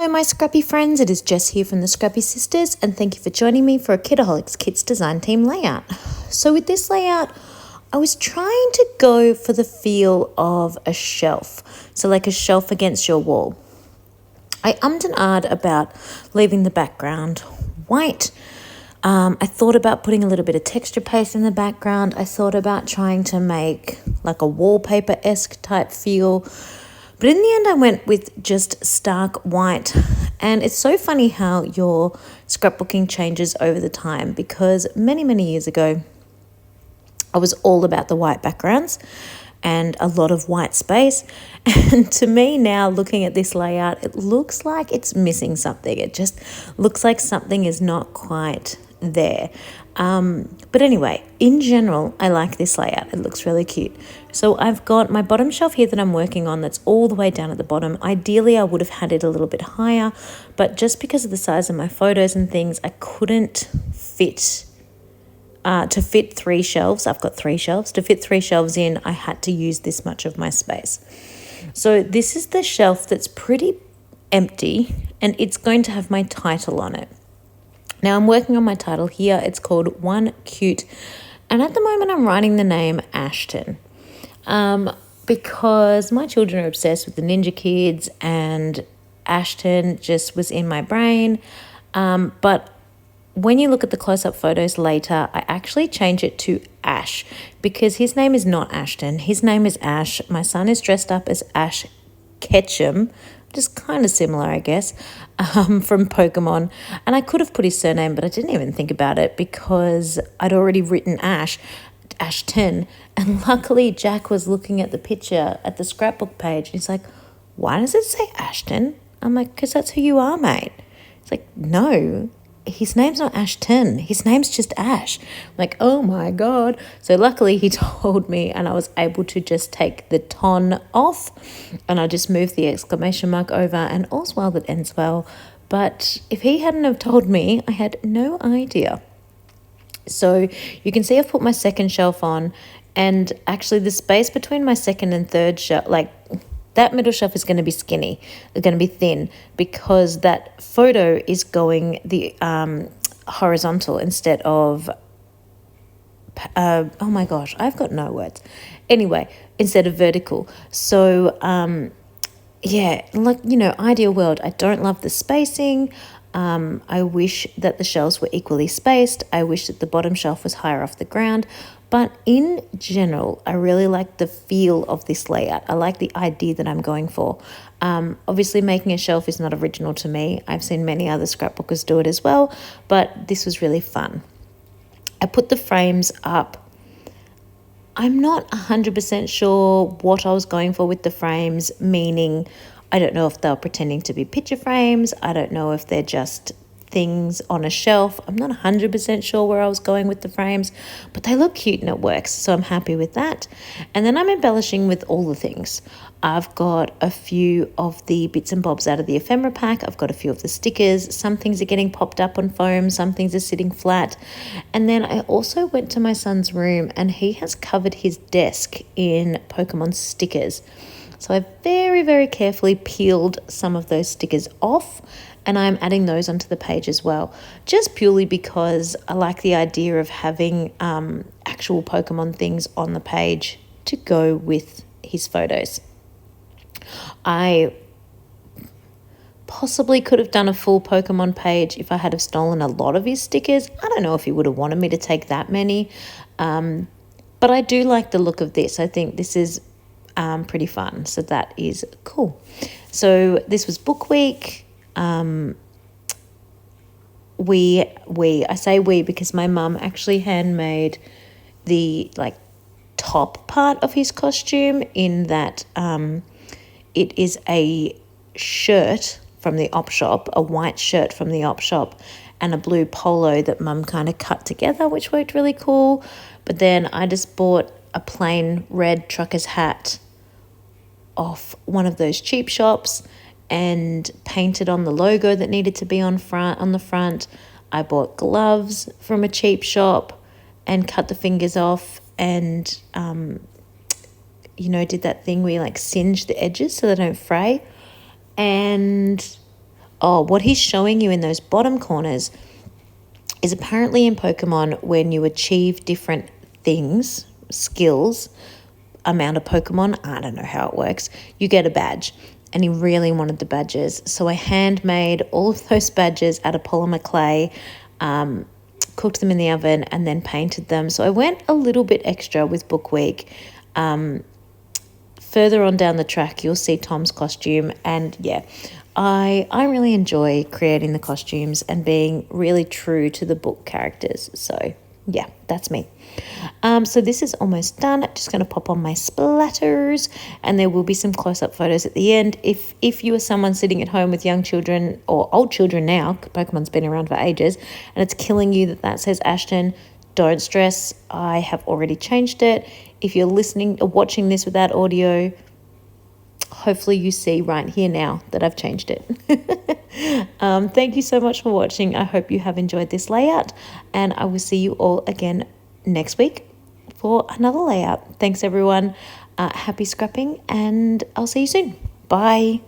Hello my Scrappy friends, it is Jess here from the Scrappy Sisters and thank you for joining me for a Kitaholic Kits design team layout. So with this layout, I was trying to go for the feel of a shelf, so like a shelf against your wall. I ummed and ahed about leaving the background white. I thought about putting a little bit of texture paste in the background. I thought about trying to make like a wallpaper-esque type feel. But in the end, I went with just stark white. And it's so funny how your scrapbooking changes over the time, because many, many years ago, I was all about the white backgrounds and a lot of white space. And to me now, looking at this layout, it looks like it's missing something. It just looks like something is not quite there. But anyway, in general, I like this layout. It looks really cute. So I've got my bottom shelf here that I'm working on that's all the way down at the bottom. Ideally, I would have had it a little bit higher, but just because of the size of my photos and things, I couldn't fit to fit 3 shelves. I've got 3 shelves. To fit 3 shelves in, I had to use this much of my space. So this is the shelf that's pretty empty, and it's going to have my title on it. Now I'm working on my title here. It's called One Cute, and at the moment I'm writing the name Ashton, because my children are obsessed with the Ninja Kids, and Ashton just was in my brain. But when you look at the close-up photos later, I actually change it to Ash, because his name is not Ashton. His name is Ash. My son is dressed up as Ash Ketchum, just kind of similar, I guess, from Pokemon. And I could have put his surname, but I didn't even think about it because I'd already written Ashton. And luckily, Jack was looking at the picture at the scrapbook page. And he's like, "Why does it say Ashton?" I'm like, "Because that's who you are, mate." He's like, "No, his name's not Ashton. His name's just Ash." I'm like, oh my God. So luckily he told me, and I was able to just take the ton off, and I just moved the exclamation mark over, and all's well that ends well. But if he hadn't have told me, I had no idea. So you can see I've put my second shelf on, and actually the space between my second and third shelf, like that middle shelf, is going to be skinny. It's going to be thin because that photo is going the horizontal instead of, oh my gosh, I've got no words. Anyway, instead of vertical. So, yeah, like, ideal world. I don't love the spacing. I wish that the shelves were equally spaced. I wish that the bottom shelf was higher off the ground. But in general, I really like the feel of this layout. I like the idea that I'm going for. Obviously, making a shelf is not original to me. I've seen many other scrapbookers do it as well, but this was really fun. I put the frames up. I'm not 100% sure what I was going for with the frames, meaning I don't know if they're pretending to be picture frames. I don't know if they're just things on a shelf. I'm not 100% sure where I was going with the frames, but they look cute and it works, so I'm happy with that. And then I'm embellishing with all the things. I've got a few of the bits and bobs out of the ephemera pack. I've got a few of the stickers. Some things are getting popped up on foam, some things are sitting flat. And then I also went to my son's room, and he has covered his desk in Pokemon stickers. So I very, very carefully peeled some of those stickers off, and I'm adding those onto the page as well, just purely because I like the idea of having actual Pokemon things on the page to go with his photos. I possibly could have done a full Pokemon page if I had have stolen a lot of his stickers. I don't know if he would have wanted me to take that many, but I do like the look of this. I think this is pretty fun, so that is cool. So this was book week. I say we because my mum actually handmade the top part of his costume, in that it is a shirt from the op shop, a white shirt from the op shop, and a blue polo that mum kind of cut together, which worked really cool. But then I just bought a plain red trucker's hat off one of those cheap shops and painted on the logo that needed to be on the front. I bought gloves from a cheap shop and cut the fingers off, and did that thing where you singe the edges so they don't fray. And Oh, what he's showing you in those bottom corners is apparently in Pokemon when you achieve different things, skills, amount of Pokemon, I don't know how it works, you get a badge. And he really wanted the badges. So I handmade all of those badges out of polymer clay, cooked them in the oven, and then painted them. So I went a little bit extra with Book Week. Further on down the track, you'll see Tom's costume. And yeah, I really enjoy creating the costumes and being really true to the book characters. So yeah, that's me. So this is almost done. I'm just going to pop on my splatters, and there will be some close-up photos at the end. If you are someone sitting at home with young children or old children now, Pokemon's been around for ages, and it's killing you that says Ashton, don't stress. I have already changed it. If you're listening or watching this without audio, hopefully you see right here now that I've changed it. Thank you so much for watching. I hope you have enjoyed this layout, and I will see you all again next week for another layout. Thanks everyone. Happy scrapping, and I'll see you soon. Bye.